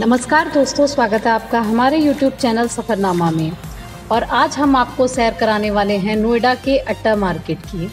नमस्कार दोस्तों, स्वागत है आपका हमारे YouTube चैनल सफ़रनामा में। और आज हम आपको सैर कराने वाले हैं नोएडा के अट्टा मार्केट की।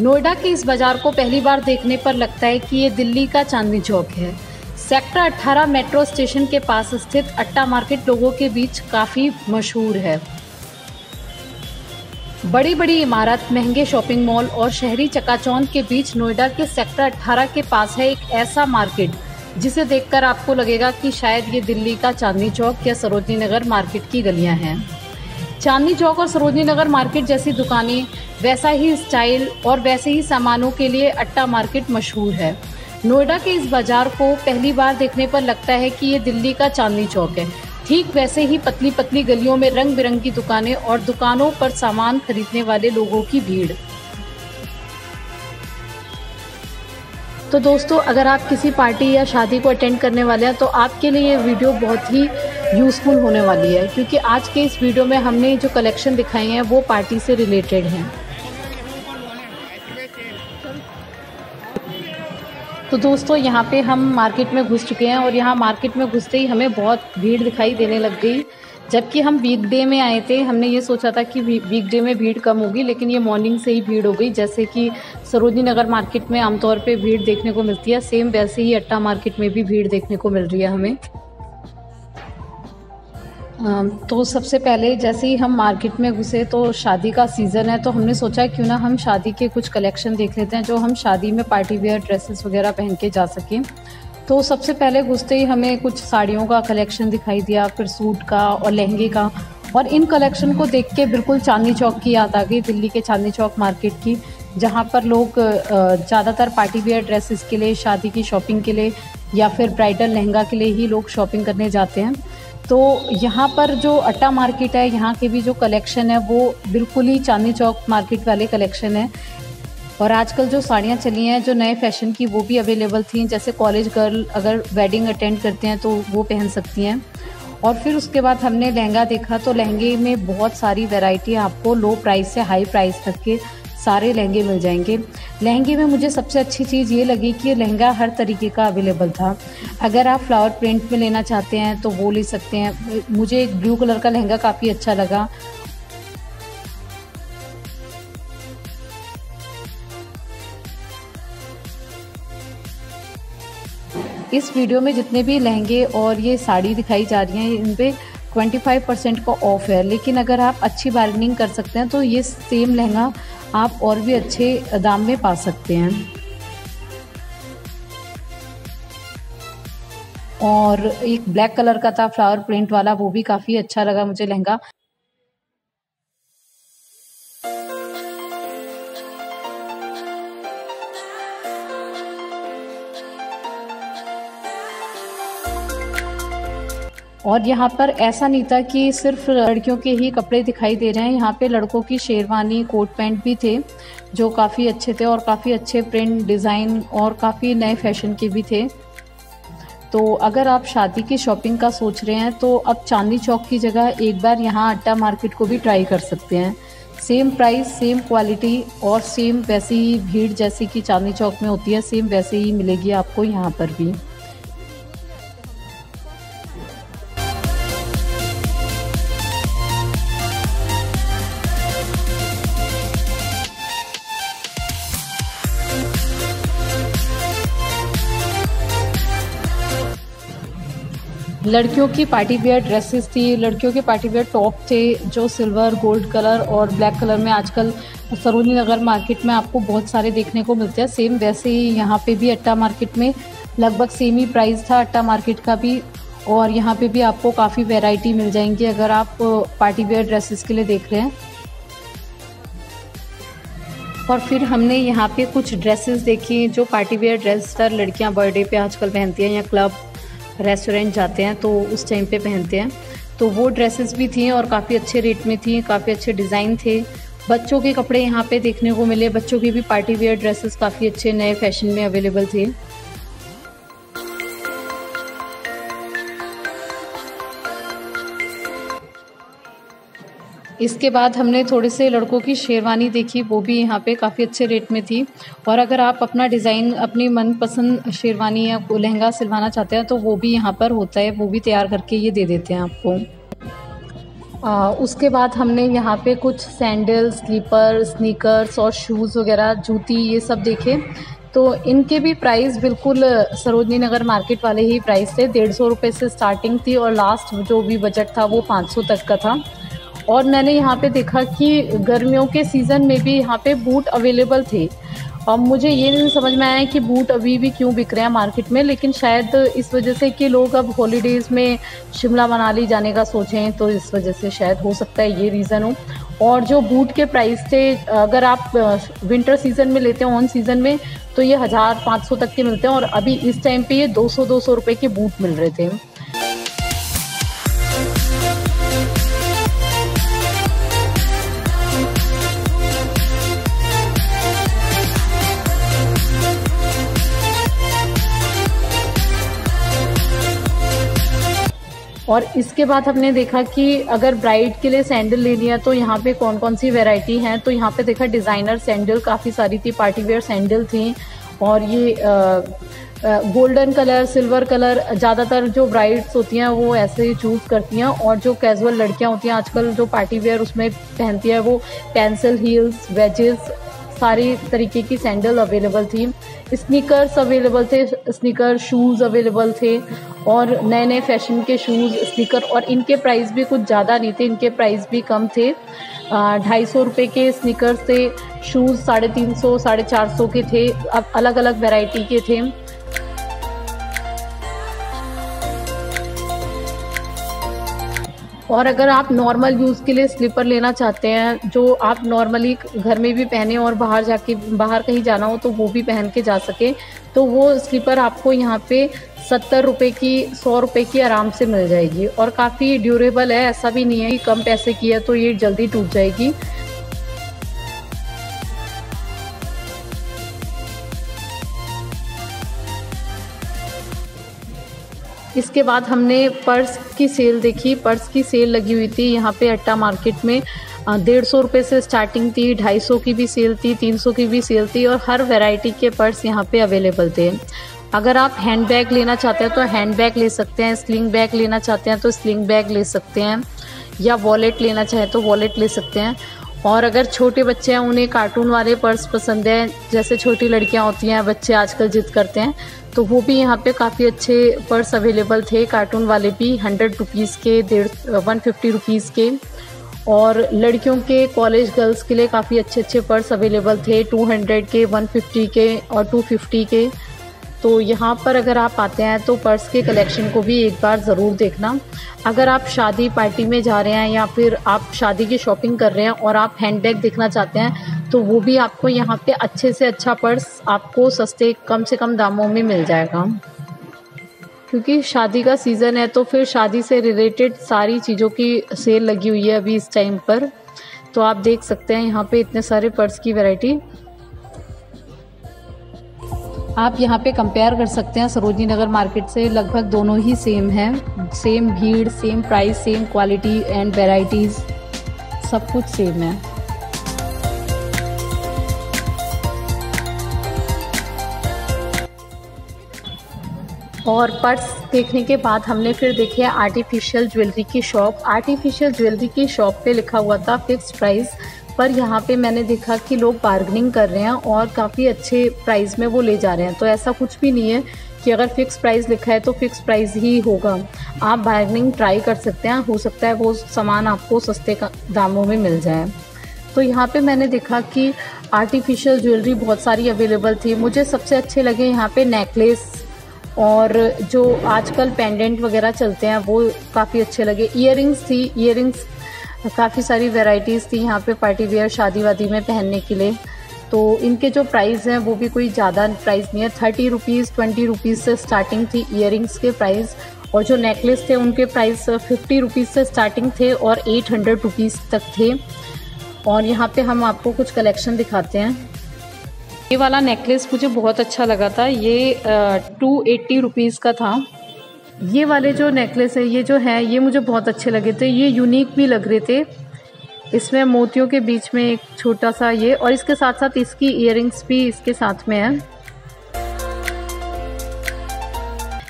नोएडा के इस बाज़ार को पहली बार देखने पर लगता है कि ये दिल्ली का चांदनी चौक है। सेक्टर 18 मेट्रो स्टेशन के पास स्थित अट्टा मार्केट लोगों के बीच काफ़ी मशहूर है। बड़ी बड़ी इमारत, महंगे शॉपिंग मॉल और शहरी चकाचौंध के बीच नोएडा के सेक्टर 18 के पास है एक ऐसा मार्केट जिसे देखकर आपको लगेगा कि शायद ये दिल्ली का चांदनी चौक या सरोजनी नगर मार्केट की गलियां हैं। चांदनी चौक और सरोजनी नगर मार्केट जैसी दुकानें, वैसा ही स्टाइल और वैसे ही सामानों के लिए अट्टा मार्केट मशहूर है। नोएडा के इस बाजार को पहली बार देखने पर लगता है कि ये दिल्ली का चांदनी चौक है। ठीक वैसे ही पतली पतली गलियों में रंग बिरंगी दुकानें और दुकानों पर सामान खरीदने वाले लोगों की भीड़। तो दोस्तों, अगर आप किसी पार्टी या शादी को अटेंड करने वाले हैं तो आपके लिए ये वीडियो बहुत ही यूज़फुल होने वाली है, क्योंकि आज के इस वीडियो में हमने जो कलेक्शन दिखाई हैं वो पार्टी से रिलेटेड हैं। तो दोस्तों, यहाँ पे हम मार्केट में घुस चुके हैं और यहाँ मार्केट में घुसते ही हमें बहुत भीड़ दिखाई देने लग गई। जबकि हम वीकडे में आए थे, हमने ये सोचा था कि वीकडे में भीड़ कम होगी, लेकिन ये मॉर्निंग से ही भीड़ हो गई। जैसे कि सरोजनी नगर मार्केट में आमतौर पे भीड़ देखने को मिलती है, सेम वैसे ही अट्टा मार्केट में भी भीड़ देखने को मिल रही है हमें। तो सबसे पहले जैसे ही हम मार्केट में घुसे तो शादी का सीज़न है, तो हमने सोचा क्यों ना हम शादी के कुछ कलेक्शन देख लेते हैं जो हम शादी में पार्टी वेयर ड्रेसेस वगैरह पहन के जा सकें। तो सबसे पहले घुसते ही हमें कुछ साड़ियों का कलेक्शन दिखाई दिया, फिर सूट का और लहंगे का। और इन कलेक्शन को देख के बिल्कुल चांदनी चौक की याद आ गई, दिल्ली के चांदनी चौक मार्केट की, जहाँ पर लोग ज़्यादातर पार्टी वेयर ड्रेसेस के लिए, शादी की शॉपिंग के लिए या फिर ब्राइडल लहंगा के लिए ही लोग शॉपिंग करने जाते हैं। तो यहाँ पर जो अट्टा मार्केट है, यहाँ के भी जो कलेक्शन है वो बिल्कुल ही चांदनी चौक मार्केट वाले कलेक्शन है। और आजकल जो साड़ियाँ चली हैं जो नए फैशन की, वो भी अवेलेबल थी। जैसे कॉलेज गर्ल अगर वेडिंग अटेंड करते हैं तो वो पहन सकती हैं। और फिर उसके बाद हमने लहंगा देखा, तो लहंगे में बहुत सारी वैरायटी, आपको लो प्राइस से हाई प्राइस तक के सारे लहंगे मिल जाएंगे। लहंगे में मुझे सबसे अच्छी चीज़ ये लगी कि लहंगा हर तरीके का अवेलेबल था। अगर आप फ्लावर प्रिंट में लेना चाहते हैं तो वो ले सकते हैं। मुझे एक ब्लू कलर का लहंगा काफ़ी अच्छा लगा। इस वीडियो में जितने भी लहंगे और ये साड़ी दिखाई जा रही हैं, इन पे 25% का ऑफ है। लेकिन अगर आप अच्छी बार्गेनिंग कर सकते हैं तो ये सेम लहंगा आप और भी अच्छे दाम में पा सकते हैं। और एक ब्लैक कलर का था फ्लावर प्रिंट वाला, वो भी काफ़ी अच्छा लगा मुझे लहंगा। और यहाँ पर ऐसा नहीं था कि सिर्फ लड़कियों के ही कपड़े दिखाई दे रहे हैं, यहाँ पे लड़कों की शेरवानी, कोट पैंट भी थे जो काफ़ी अच्छे थे और काफ़ी अच्छे प्रिंट, डिज़ाइन और काफ़ी नए फैशन के भी थे। तो अगर आप शादी की शॉपिंग का सोच रहे हैं तो अब चांदनी चौक की जगह एक बार यहाँ अट्टा मार्केट को भी ट्राई कर सकते हैं। सेम प्राइस, सेम क्वालिटी और सेम वैसी ही भीड़ जैसी कि चांदनी चौक में होती है, सेम वैसे ही मिलेगी आपको यहाँ पर भी। लड़कियों की पार्टी वेयर ड्रेसेस थी, लड़कियों के पार्टी वेयर टॉप थे जो सिल्वर, गोल्ड कलर और ब्लैक कलर में आजकल सरोजनी नगर मार्केट में आपको बहुत सारे देखने को मिलते हैं। सेम वैसे ही यहाँ पे भी अट्टा मार्केट में लगभग सेम ही प्राइस था अट्टा मार्केट का भी। और यहाँ पे भी आपको काफ़ी वैरायटी मिल जाएंगी अगर आप पार्टी वेयर ड्रेसेस के लिए देख रहे हैं। और फिर हमने यहाँ पे कुछ ड्रेसेस देखी जो पार्टी वेयर ड्रेस लड़कियाँ बर्थडे पे आजकल पहनती हैं या क्लब रेस्टोरेंट जाते हैं तो उस टाइम पे पहनते हैं। तो वो ड्रेसेस भी थी और काफ़ी अच्छे रेट में थी, काफ़ी अच्छे डिज़ाइन थे। बच्चों के कपड़े यहाँ पे देखने को मिले, बच्चों के भी पार्टी वेयर ड्रेसेस काफ़ी अच्छे नए फैशन में अवेलेबल थे। इसके बाद हमने थोड़े से लड़कों की शेरवानी देखी, वो भी यहाँ पे काफ़ी अच्छे रेट में थी। और अगर आप अपना डिज़ाइन अपनी मनपसंद शेरवानी या लहंगा सिलवाना चाहते हैं तो वो भी यहाँ पर होता है, वो भी तैयार करके ये दे देते हैं आपको। उसके बाद हमने यहाँ पे कुछ सैंडल, स्लीपर, स्नीकर्स और शूज़ वगैरह, जूती, ये सब देखे। तो इनके भी प्राइस बिल्कुल सरोजनी नगर मार्केट वाले ही प्राइस थे। 150 रुपये से स्टार्टिंग थी और लास्ट जो भी बजट था वो 500 तक का था। और मैंने यहाँ पे देखा कि गर्मियों के सीज़न में भी यहाँ पे बूट अवेलेबल थे। और मुझे ये नहीं समझ में आया कि बूट अभी भी क्यों बिक रहे हैं मार्केट में, लेकिन शायद इस वजह से कि लोग अब हॉलीडेज़ में शिमला मनाली जाने का सोचें, तो इस वजह से शायद हो सकता है ये रीज़न हो। और जो बूट के प्राइस थे, अगर आप विंटर सीज़न में लेते हैं ऑन सीज़न में, तो ये 1500 तक के मिलते हैं, और अभी इस टाइम पे ये 200 रुपये के बूट मिल रहे थे। और इसके बाद हमने देखा कि अगर ब्राइड के लिए सैंडल लेनी है तो यहाँ पे कौन कौन सी वैरायटी हैं। तो यहाँ पे देखा डिज़ाइनर सैंडल काफ़ी सारी थी, पार्टी वेयर सैंडल थी। और ये गोल्डन कलर, सिल्वर कलर, ज़्यादातर जो ब्राइड्स होती हैं वो ऐसे ही चूज़ करती हैं। और जो कैजुअल लड़कियाँ होती हैं आजकल जो पार्टी वेयर उसमें पहनती है, वो पेंसिल हील्स, वेजेस, सारी तरीके की सैंडल अवेलेबल थी। स्नीकर्स अवेलेबल थे, स्नीकर शूज़ अवेलेबल थे, और नए नए फैशन के शूज़, स्नीकर। और इनके प्राइस भी कुछ ज़्यादा नहीं थे, इनके प्राइस भी कम थे। 250 रुपये के स्नीकर्स थे, शूज़ 350, 450 के थे, अब अलग अलग वैरायटी के थे। और अगर आप नॉर्मल यूज़ के लिए स्लीपर लेना चाहते हैं, जो आप नॉर्मली घर में भी पहने और बाहर कहीं जाना हो तो वो भी पहन के जा सके, तो वो स्लीपर आपको यहाँ पे 70 रुपये की, 100 रुपये की आराम से मिल जाएगी। और काफ़ी ड्यूरेबल है, ऐसा भी नहीं है कि कम पैसे की है तो ये जल्दी टूट जाएगी। इसके बाद हमने पर्स की सेल देखी। पर्स की सेल लगी हुई थी यहाँ पे अट्टा मार्केट में। 150 रुपये से स्टार्टिंग थी, 250 की भी सेल थी, 300 की भी सेल थी, और हर वैरायटी के पर्स यहाँ पे अवेलेबल थे। अगर आप हैंड बैग लेना चाहते हैं तो हैंड बैग ले सकते हैं, स्लिंग बैग लेना चाहते हैं तो स्लिंग बैग ले सकते हैं, या वॉलेट लेना चाहें तो वॉलेट ले सकते हैं। और अगर छोटे बच्चे हैं, उन्हें कार्टून वाले पर्स पसंद हैं, जैसे छोटी लड़कियां होती हैं, बच्चे आजकल जिद करते हैं, तो वो भी यहाँ पे काफ़ी अच्छे पर्स अवेलेबल थे, कार्टून वाले भी 100 रुपीज़ के, 150 रुपीज़ के। और लड़कियों के, कॉलेज गर्ल्स के लिए काफ़ी अच्छे पर्स अवेलेबल थे, 200 के, 150 के और 250 के। तो यहाँ पर अगर आप आते हैं तो पर्स के कलेक्शन को भी एक बार ज़रूर देखना। अगर आप शादी पार्टी में जा रहे हैं या फिर आप शादी की शॉपिंग कर रहे हैं और आप हैंडबैग देखना चाहते हैं, तो वो भी आपको यहाँ पे अच्छे से अच्छा पर्स आपको सस्ते, कम से कम दामों में मिल जाएगा। क्योंकि शादी का सीज़न है तो फिर शादी से रिलेटेड सारी चीज़ों की सेल लगी हुई है अभी इस टाइम पर। तो आप देख सकते हैं यहाँ पे इतने सारे पर्स की वैरायटी। आप यहाँ पे कंपेयर कर सकते हैं सरोजनी नगर मार्केट से, लगभग दोनों ही सेम हैं, सेम भीड़, same price, same quality and varieties, सब कुछ सेम है। और पर्स देखने के बाद हमने फिर देखे आर्टिफिशियल ज्वेलरी की शॉप। आर्टिफिशियल ज्वेलरी की शॉप पे लिखा हुआ था फिक्स्ड प्राइस, पर यहाँ पे मैंने देखा कि लोग बार्गेनिंग कर रहे हैं और काफ़ी अच्छे प्राइस में वो ले जा रहे हैं। तो ऐसा कुछ भी नहीं है कि अगर फ़िक्स प्राइस लिखा है तो फ़िक्स प्राइस ही होगा, आप बार्गेनिंग ट्राई कर सकते हैं, हो सकता है वो सामान आपको सस्ते दामों में मिल जाए। तो यहाँ पे मैंने देखा कि आर्टिफिशियल ज्वेलरी बहुत सारी अवेलेबल थी। मुझे सबसे अच्छे लगे यहाँ पे नेकलेस, और जो आजकल पेंडेंट वगैरह चलते हैं वो काफ़ी अच्छे लगे। ईयरिंग्स थी, ईयरिंग्स काफ़ी सारी वैरायटीज़ थी यहाँ पे पार्टी वेयर, शादी वादी में पहनने के लिए। तो इनके जो प्राइस हैं वो भी कोई ज़्यादा प्राइस नहीं है, 30 रुपीज़, 20 रुपीज़ से स्टार्टिंग थी ईयरिंग्स के प्राइस। और जो नेकलेस थे उनके प्राइस 50 रुपीज़ से स्टार्टिंग थे और 800 रुपीज़ तक थे। और यहाँ पे हम आपको कुछ कलेक्शन दिखाते हैं। ये वाला नेकलेस मुझे बहुत अच्छा लगा था, ये 280 रुपीज़ का था। ये वाले जो नेकलेस है, ये जो है, ये मुझे बहुत अच्छे लगे थे, ये यूनिक भी लग रहे थे। इसमें मोतियों के बीच में एक छोटा सा ये, और इसके साथ साथ इसकी इयररिंग्स भी इसके साथ में है।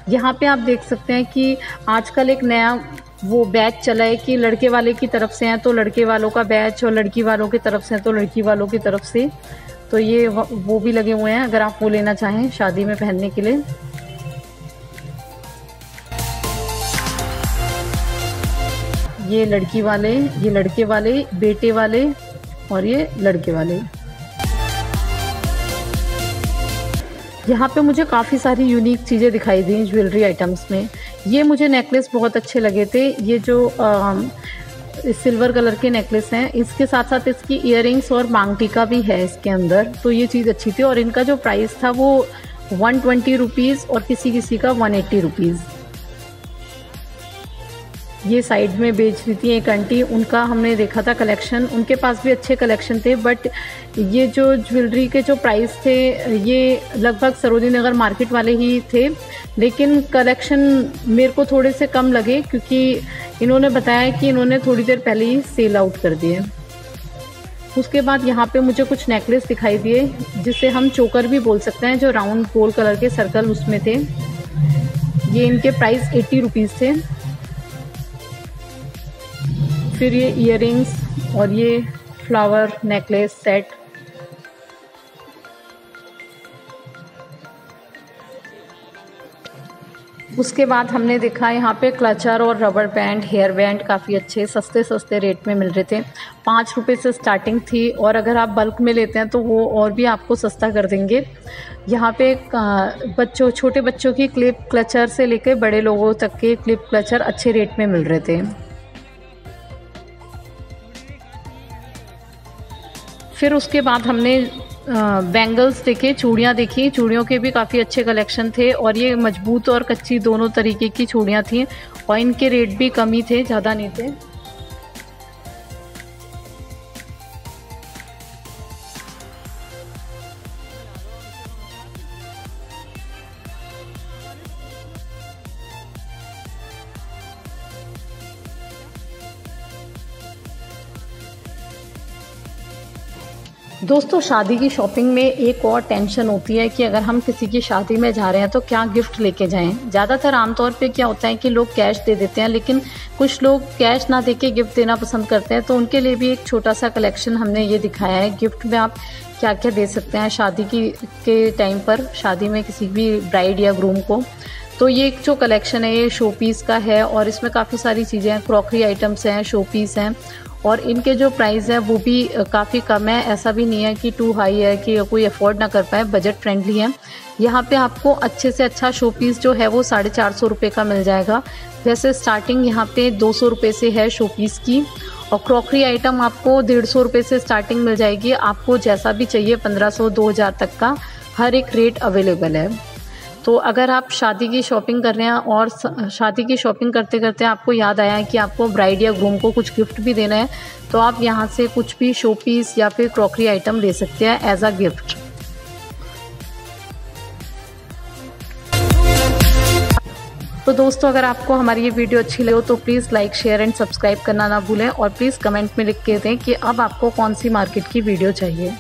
यहाँ पे आप देख सकते हैं कि आजकल एक नया वो बैच चला है कि लड़के वाले की तरफ से हैं तो लड़के वालों का बैच, और लड़की वालों की तरफ से हैं तो लड़की वालों की तरफ से। तो ये वो भी लगे हुए हैं अगर आप वो लेना चाहें शादी में पहनने के लिए। ये लड़की वाले, ये लड़के वाले, बेटे वाले और ये लड़के वाले। यहाँ पे मुझे काफ़ी सारी यूनिक चीज़ें दिखाई दी ज्वेलरी आइटम्स में। ये मुझे नेकलेस बहुत अच्छे लगे थे। ये जो सिल्वर कलर के नेकलेस हैं, इसके साथ साथ इसकी इयररिंग्स और मांग टीका भी है इसके अंदर, तो ये चीज़ अच्छी थी। और इनका जो प्राइस था वो 120 रुपीज़ और किसी किसी का 180 रुपीज़। ये साइड में बेच रही थी एक आंटी, उनका हमने देखा था कलेक्शन, उनके पास भी अच्छे कलेक्शन थे। बट ये जो ज्वेलरी के जो प्राइस थे ये लगभग सरोजिनी नगर मार्केट वाले ही थे, लेकिन कलेक्शन मेरे को थोड़े से कम लगे क्योंकि इन्होंने बताया कि इन्होंने थोड़ी देर पहले ही सेल आउट कर दिए। उसके बाद यहाँ पे मुझे कुछ नेकलेस दिखाई दिए जिसे हम चोकर भी बोल सकते हैं, जो राउंड गोल कलर के सर्कल उसमें थे। ये इनके प्राइस 80 रुपीज़ थे। फिर ये इयररिंग्स और ये फ्लावर नेकलेस सेट। उसके बाद हमने देखा यहाँ पे क्लचर और रबर बैंड, हेयर बैंड काफ़ी अच्छे सस्ते सस्ते रेट में मिल रहे थे। 5 रुपये से स्टार्टिंग थी, और अगर आप बल्क में लेते हैं तो वो और भी आपको सस्ता कर देंगे। यहाँ पे छोटे बच्चों की क्लिप क्लचर से लेकर बड़े लोगों तक के क्लिप क्लचर अच्छे रेट में मिल रहे थे। फिर उसके बाद हमने बैंगल्स देखे, चूड़ियाँ देखी। चूड़ियों के भी काफ़ी अच्छे कलेक्शन थे, और ये मजबूत और कच्ची दोनों तरीके की चूड़ियाँ थी, और इनके रेट भी कम ही थे, ज़्यादा नहीं थे। दोस्तों, शादी की शॉपिंग में एक और टेंशन होती है कि अगर हम किसी की शादी में जा रहे हैं तो क्या गिफ्ट लेके जाएं। ज़्यादातर आमतौर पे क्या होता है कि लोग कैश दे देते हैं, लेकिन कुछ लोग कैश ना देके गिफ्ट देना पसंद करते हैं। तो उनके लिए भी एक छोटा सा कलेक्शन हमने ये दिखाया है। गिफ्ट में आप क्या क्या दे सकते हैं शादी के टाइम पर, शादी में किसी भी ब्राइड या ग्रूम को। तो ये एक जो कलेक्शन है ये शो पीस का है, और इसमें काफ़ी सारी चीज़ें हैं, क्रॉकरी आइटम्स हैं, शो पीस हैं, और इनके जो प्राइस है वो भी काफ़ी कम है। ऐसा भी नहीं है कि टू हाई है कि कोई अफोर्ड ना कर पाए, बजट फ्रेंडली है। यहाँ पे आपको अच्छे से अच्छा शो पीस जो है वो 450 रुपये का मिल जाएगा। वैसे स्टार्टिंग यहाँ पे 200 रुपये से है शो पीस की, और क्रॉकरी आइटम आपको 150 रुपये से स्टार्टिंग मिल जाएगी। आपको जैसा भी चाहिए 1500 2000 तक का हर एक रेट अवेलेबल है। तो अगर आप शादी की शॉपिंग कर रहे हैं और शादी की शॉपिंग करते करते आपको याद आया है कि आपको ब्राइड या ग्रूम को कुछ गिफ्ट भी देना है, तो आप यहाँ से कुछ भी शो पीस या फिर क्रॉकरी आइटम ले सकते हैं एज अ गिफ्ट। तो दोस्तों, अगर आपको हमारी ये वीडियो अच्छी लगे तो please like, share and subscribe करना ना भूलें, और प्लीज़ कमेंट में लिख के दें कि अब आपको कौन सी मार्केट की वीडियो चाहिए।